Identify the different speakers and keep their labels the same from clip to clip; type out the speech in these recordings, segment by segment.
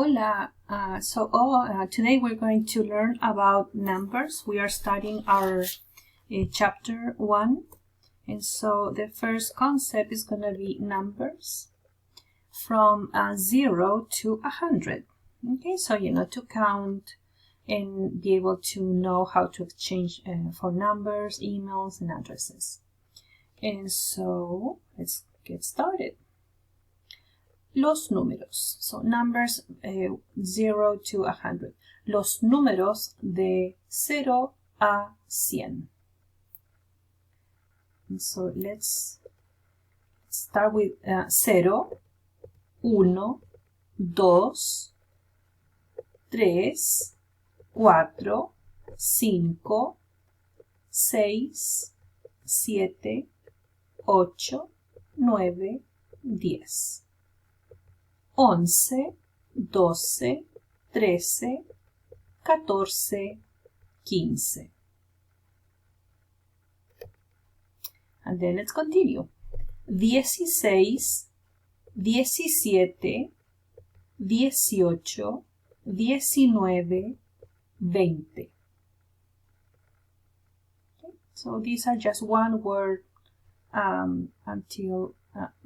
Speaker 1: Hola, today we're going to learn about numbers. We are studying our chapter 1, and so the first concept is going to be numbers from 0 to 100. Okay, so to count and be able to know how to exchange for numbers, emails, and addresses. And so let's get started. Los números, so numbers 0 to 100. Los números de 0 a 100. And so let's start with 0, 1, 2, 3, 4, 5, 6, 7, 8, 9, 10. 11, 12, 13, 14, 15. And then let's continue. 16, 17, 18, 19, 20. Okay, so these are just one word until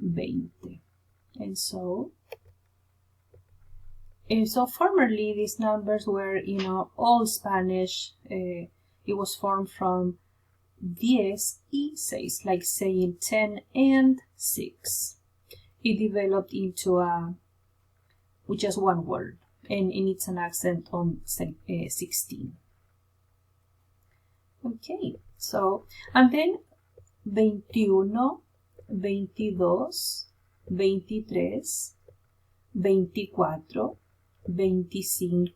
Speaker 1: 20. And so formerly these numbers were, all Spanish. It was formed from diez y seis, like saying 10 and 6. It developed into with just one word, and it's an accent on 16. Okay, so, and then 21, 22, 23, 24, 25,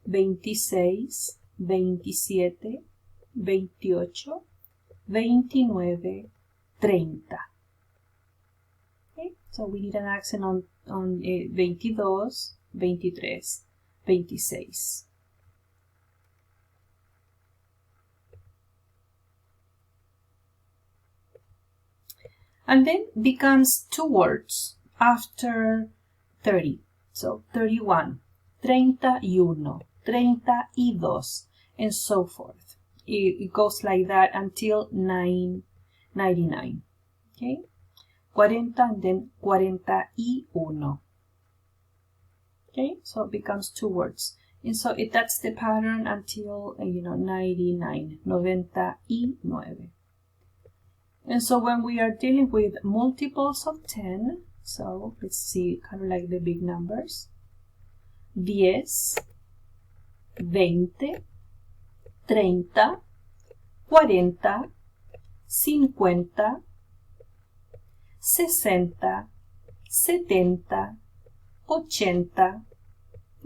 Speaker 1: 26, 27, 28, 29, 30. Okay, so we need an accent on 22, 23, 26. And then becomes two words after 30. So 31, 31, 32, and so forth. It goes like that until 99. Okay, 40 and then 41. Okay, so it becomes two words. And so that's the pattern until 99, 99. And so when we are dealing with multiples of 10, so let's see, kind of like the big numbers. 10, 20, 30, 40, 50, 60, 70, 80,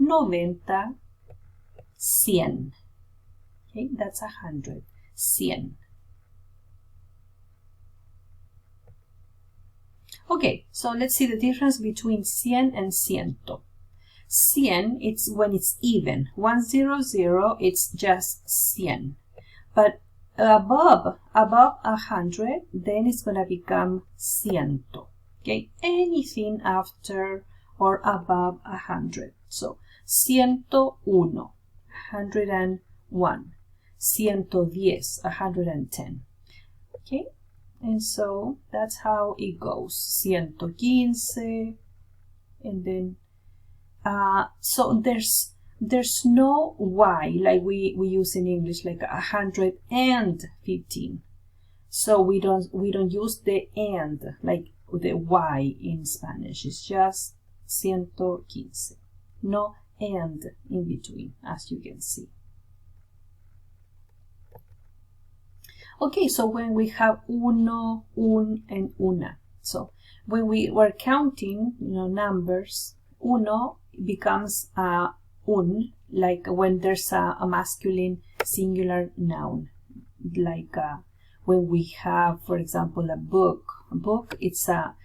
Speaker 1: 90, 100. Okay, that's 100. 100. Okay, so let's see the difference between 100 and ciento. 100, it's when it's even. 100, it's just 100. But above 100, then it's going to become ciento. Okay, anything after or above 100. So 101, 101. 110, 110. Okay. And so that's how it goes. 115, and then so there's no y like we use in English, like 115. So we don't use the and like the y in Spanish. It's just 115. No and in between, as you can see. Okay, so when we have uno, un, and una. So when we were counting, numbers, uno becomes un, like when there's a masculine singular noun. Like when we have, for example, a book. A book, it's a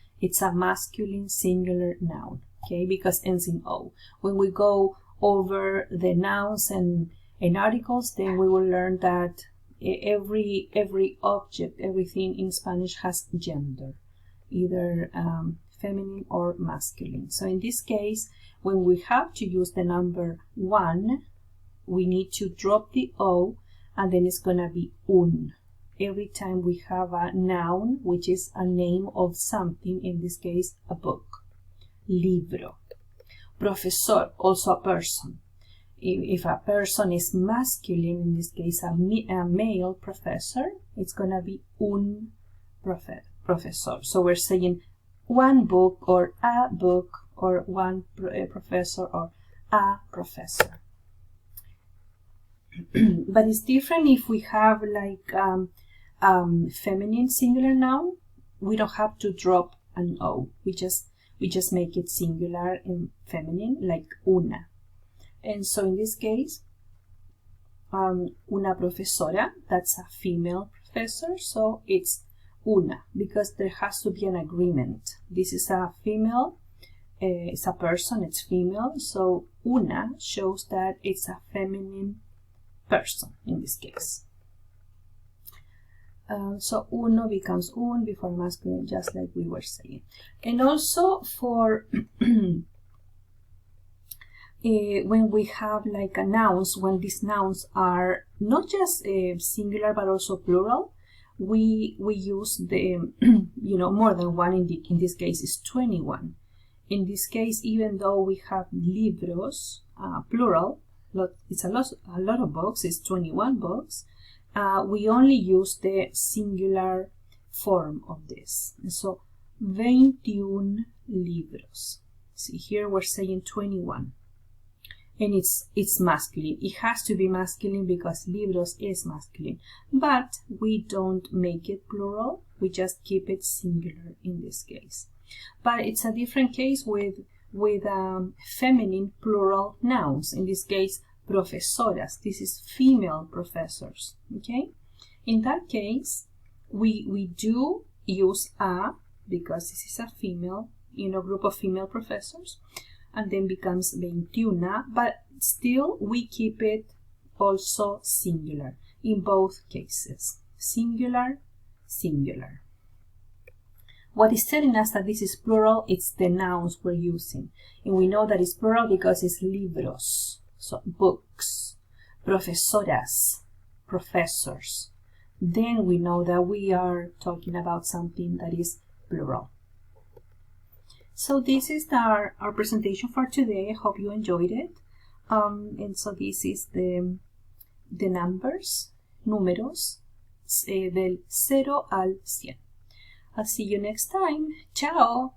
Speaker 1: masculine singular noun, okay, because it ends in O. When we go over the nouns and articles, then we will learn that every object, everything in Spanish has gender, either feminine or masculine. So in this case, when we have to use the number 1, we need to drop the O, and then it's going to be un. Every time we have a noun, which is a name of something, in this case, a book. Libro. Profesor, also a person. If a person is masculine, in this case, a male professor, it's going to be un profesor. So we're saying one book or a book, or one professor or a professor. But it's different if we have like feminine singular noun. We don't have to drop an O. We just make it singular and feminine, like una. And so in this case, una profesora, that's a female professor, so it's una, because there has to be an agreement. This is a female, it's a person, it's female, so una shows that it's a feminine person in this case. So uno becomes un before masculine, just like we were saying. And also for when we have like a nouns, when these nouns are not just singular but also plural, we use the more than one. In this case is 21. In this case, even though we have libros, plural, it's a lot of books, it's 21 books, we only use the singular form of this. So 21 libros. See, here we're saying 21. And it's masculine. It has to be masculine because libros is masculine. But we don't make it plural. We just keep it singular in this case. But it's a different case with feminine plural nouns. In this case, profesoras. This is female professors. Okay. In that case, we do use a, because this is a female, group of female professors, and then becomes 21, but still we keep it also singular in both cases. Singular, singular. What is telling us that this is plural, it's the nouns we're using. And we know that it's plural because it's libros, so books, profesoras, professors. Then we know that we are talking about something that is plural. So this is our presentation for today. I hope you enjoyed it. And so this is the numbers, números, del 0 al 100. I'll see you next time. Ciao!